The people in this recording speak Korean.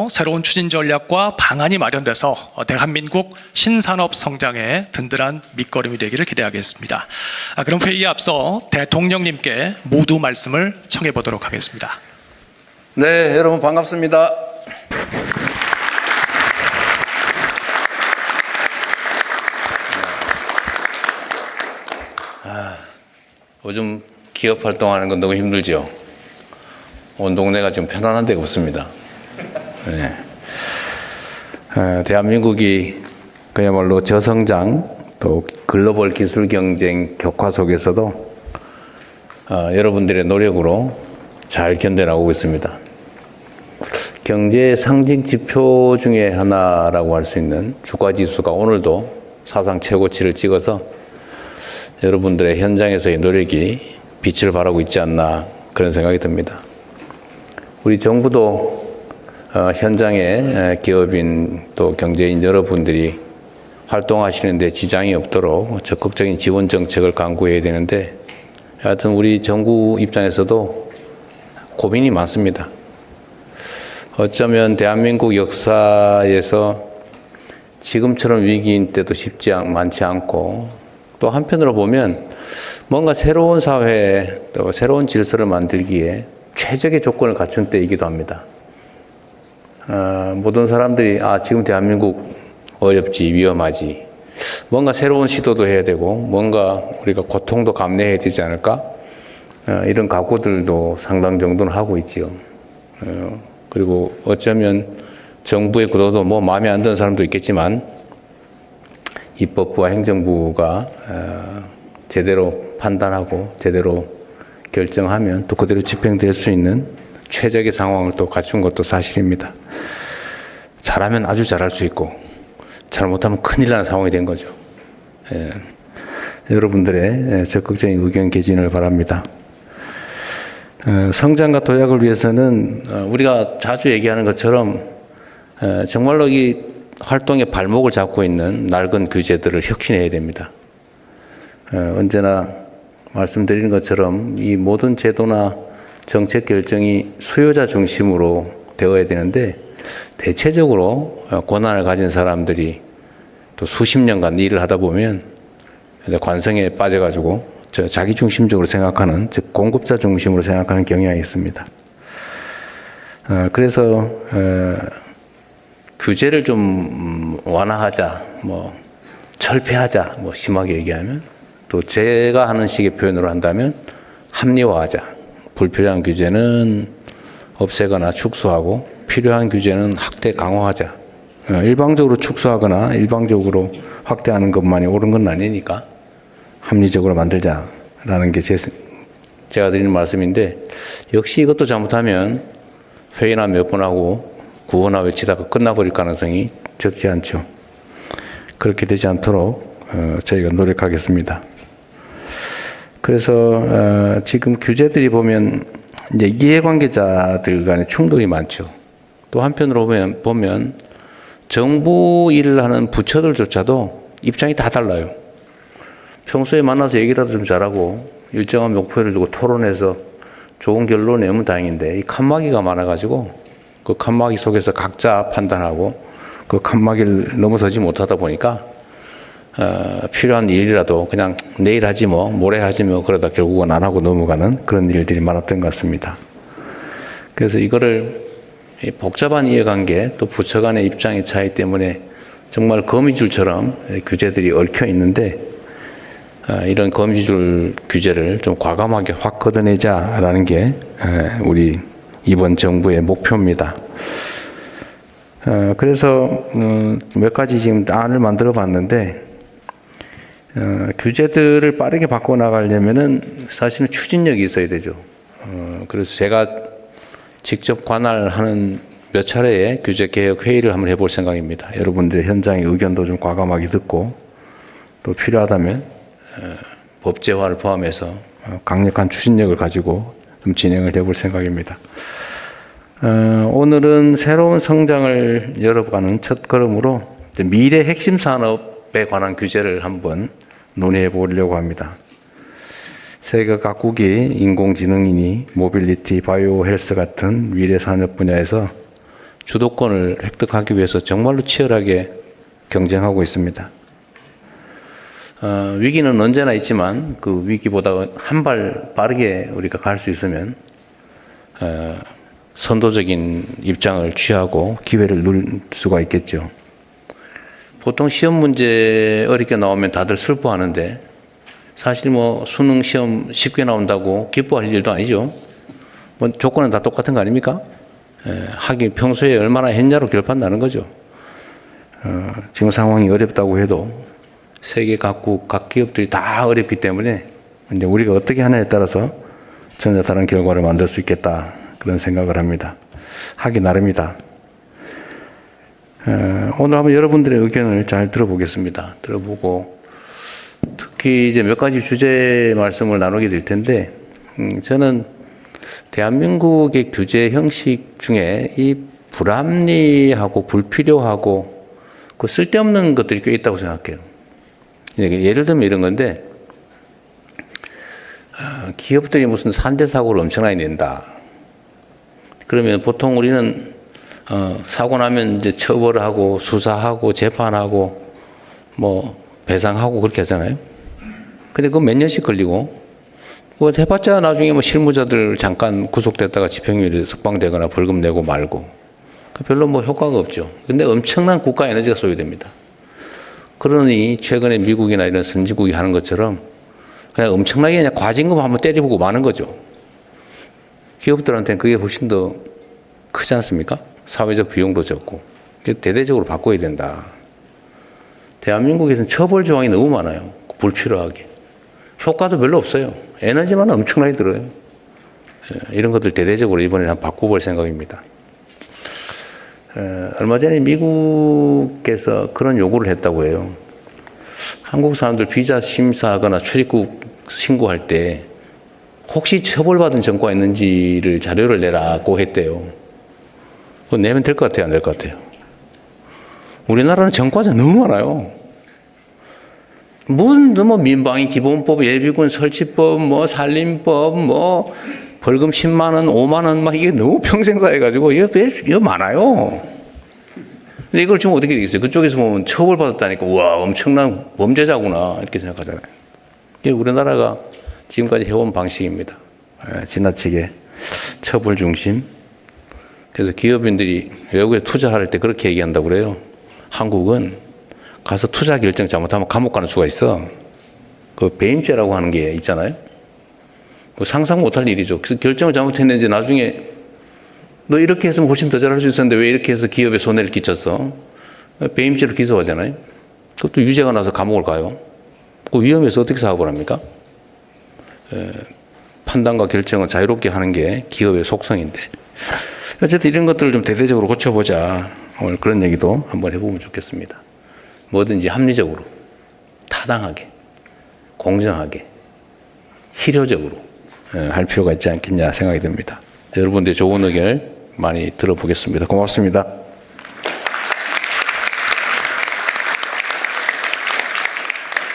새로운 추진 전략과 방안이 마련돼서 대한민국 신산업 성장에 든든한 밑거름이 되기를 기대하겠습니다. 그럼 회의에 앞서 대통령님께 모두 말씀을 청해 보도록 하겠습니다. 네, 여러분 반갑습니다. 요즘 기업 활동하는 건 너무 힘들죠. 온 동네가 좀 편안한 데가 없습니다. 네. 대한민국이 그야말로 저성장 또 글로벌 기술 경쟁 격화 속에서도 여러분들의 노력으로 잘 견뎌나가고 있습니다. 경제 상징 지표 중에 하나라고 할 수 있는 주가지수가 오늘도 사상 최고치를 찍어서 여러분들의 현장에서의 노력이 빛을 발하고 있지 않나 그런 생각이 듭니다. 우리 정부도 현장의 기업인 또 경제인 여러분들이 활동하시는데 지장이 없도록 적극적인 지원 정책을 강구해야 되는데 하여튼 우리 정부 입장에서도 고민이 많습니다. 어쩌면 대한민국 역사에서 지금처럼 위기인 때도 많지 않고 또 한편으로 보면 뭔가 새로운 사회 또 새로운 질서를 만들기에 최적의 조건을 갖춘 때이기도 합니다. 모든 사람들이 지금 대한민국 어렵지 위험하지 뭔가 새로운 시도도 해야 되고 뭔가 우리가 고통도 감내해야 되지 않을까 이런 각오들도 상당 정도는 하고 있지요. 그리고 어쩌면 정부의 구도도 뭐 마음에 안 드는 사람도 있겠지만 입법부와 행정부가 제대로 판단하고 제대로 결정하면 또 그대로 집행될 수 있는 최적의 상황을 또 갖춘 것도 사실입니다. 잘하면 아주 잘할 수 있고 잘못하면 큰일 나는 상황이 된 거죠. 여러분들의 적극적인 의견 개진을 바랍니다. 성장과 도약을 위해서는 우리가 자주 얘기하는 것처럼 정말로 이 활동의 발목을 잡고 있는 낡은 규제들을 혁신해야 됩니다. 언제나 말씀드리는 것처럼 이 모든 제도나 정책 결정이 수요자 중심으로 되어야 되는데 대체적으로 권한을 가진 사람들이 또 수십 년간 일을 하다 보면 관성에 빠져가지고 자기 중심적으로 생각하는 즉 공급자 중심으로 생각하는 경향이 있습니다. 그래서 규제를 좀 완화하자, 철폐하자, 심하게 얘기하면 또 제가 하는 식의 표현으로 한다면 합리화하자. 불필요한 규제는 없애거나 축소하고 필요한 규제는 확대 강화하자. 일방적으로 축소하거나 일방적으로 확대하는 것만이 옳은 건 아니니까 합리적으로 만들자라는 게 제가 드리는 말씀인데 역시 이것도 잘못하면 회의나 몇 번 하고 구호나 외치다가 끝나버릴 가능성이 적지 않죠. 그렇게 되지 않도록 저희가 노력하겠습니다. 그래서 지금 규제들이 보면 이제 이해관계자들 간의 충돌이 많죠. 또 한편으로 보면 정부 일을 하는 부처들조차도 입장이 다 달라요. 평소에 만나서 얘기라도 좀 잘하고 일정한 목표를 두고 토론해서 좋은 결론 내면 다행인데 이 칸막이가 많아가지고 그 칸막이 속에서 각자 판단하고 그 칸막이를 넘어서지 못하다 보니까 필요한 일이라도 그냥 내일 하지 모레 하지 그러다 결국은 안 하고 넘어가는 그런 일들이 많았던 것 같습니다. 그래서 이거를 복잡한 이해관계 또 부처 간의 입장의 차이 때문에 정말 거미줄처럼 규제들이 얽혀 있는데 이런 거미줄 규제를 좀 과감하게 확 걷어내자라는 게 우리 이번 정부의 목표입니다. 그래서 몇 가지 지금 안을 만들어 봤는데 규제들을 빠르게 바꿔나가려면은 사실은 추진력이 있어야 되죠. 그래서 제가 직접 관할하는 몇 차례의 규제개혁 회의를 한번 해볼 생각입니다. 여러분들의 현장의 의견도 좀 과감하게 듣고 또 필요하다면 법제화를 포함해서 강력한 추진력을 가지고 좀 진행을 해볼 생각입니다. 오늘은 새로운 성장을 열어가는 첫 걸음으로 미래 핵심 산업에 관한 규제를 한번 논의해 보려고 합니다. 세계 각국이 인공지능이니 모빌리티, 바이오 헬스 같은 미래 산업 분야에서 주도권을 획득하기 위해서 정말로 치열하게 경쟁하고 있습니다. 위기는 언제나 있지만 그 위기보다 한 발 빠르게 우리가 갈 수 있으면 선도적인 입장을 취하고 기회를 누릴 수가 있겠죠. 보통 시험 문제 어렵게 나오면 다들 슬퍼하는데 사실 뭐 수능 시험 쉽게 나온다고 기뻐할 일도 아니죠. 뭐 조건은 다 똑같은 거 아닙니까? 하긴 평소에 얼마나 했냐로 결판 나는 거죠. 지금 상황이 어렵다고 해도 세계 각국 각 기업들이 다 어렵기 때문에 이제 우리가 어떻게 하냐에 따라서 전혀 다른 결과를 만들 수 있겠다 그런 생각을 합니다. 하기 나름이다. 오늘 한번 여러분들의 의견을 잘 들어보겠습니다. 들어보고 특히 이제 몇 가지 주제 말씀을 나누게 될 텐데 저는 대한민국의 규제 형식 중에 이 불합리하고 불필요하고 그 쓸데없는 것들이 꽤 있다고 생각해요. 예를 들면 이런 건데 기업들이 무슨 산재 사고를 엄청나게 낸다. 그러면 보통 우리는 사고 나면 이제 처벌을 하고 수사하고 재판하고 뭐 배상하고 그렇게 하잖아요. 근데 그거 몇 년씩 걸리고 뭐 해봤자 나중에 뭐 실무자들 잠깐 구속됐다가 집행유예 석방되거나 벌금 내고 말고 별로 뭐 효과가 없죠. 근데 엄청난 국가 에너지가 소요됩니다. 그러니 최근에 미국이나 이런 선진국이 하는 것처럼 그냥 엄청나게 그냥 과징금 한번 때려보고 마는 거죠. 기업들한테는 그게 훨씬 더 크지 않습니까? 사회적 비용도 적고. 대대적으로 바꿔야 된다. 대한민국에서는 처벌 조항이 너무 많아요. 불필요하게. 효과도 별로 없어요. 에너지만 엄청나게 들어요. 이런 것들 대대적으로 이번에 한번 바꿔볼 생각입니다. 얼마 전에 미국에서 그런 요구를 했다고 해요. 한국 사람들 비자 심사하거나 출입국 신고할 때 혹시 처벌받은 전과가 있는지를 자료를 내라고 했대요. 그거 내면 될 것 같아요? 안 될 것 같아요? 우리나라는 전과자 너무 많아요. 뭐 민방위 기본법, 예비군 설치법, 뭐 살림법, 뭐 벌금 10만 원, 5만 원, 막 이게 너무 평생 쌓여가지고 이거 많아요. 근데 이걸 지금 어떻게 되겠어요? 그쪽에서 보면 처벌받았다니까 와 엄청난 범죄자구나 이렇게 생각하잖아요. 이게 우리나라가 지금까지 해온 방식입니다. 지나치게 처벌 중심. 그래서 기업인들이 외국에 투자할 때 그렇게 얘기한다고 그래요. 한국은 가서 투자 결정 잘못하면 감옥 가는 수가 있어. 그 배임죄라고 하는 게 있잖아요. 상상 못할 일이죠. 그래서 결정을 잘못했는지 나중에 너 이렇게 했으면 훨씬 더 잘할 수 있었는데 왜 이렇게 해서 기업에 손해를 끼쳤어? 배임죄로 기소하잖아요. 그것도 유죄가 나서 감옥을 가요. 그 위험해서 어떻게 사업을 합니까? 판단과 결정을 자유롭게 하는 게 기업의 속성인데. 어쨌든 이런 것들을 좀 대대적으로 고쳐보자. 오늘 그런 얘기도 한번 해보면 좋겠습니다. 뭐든지 합리적으로, 타당하게, 공정하게, 실효적으로 할 필요가 있지 않겠냐 생각이 듭니다. 여러분들의 좋은 의견을 많이 들어보겠습니다. 고맙습니다.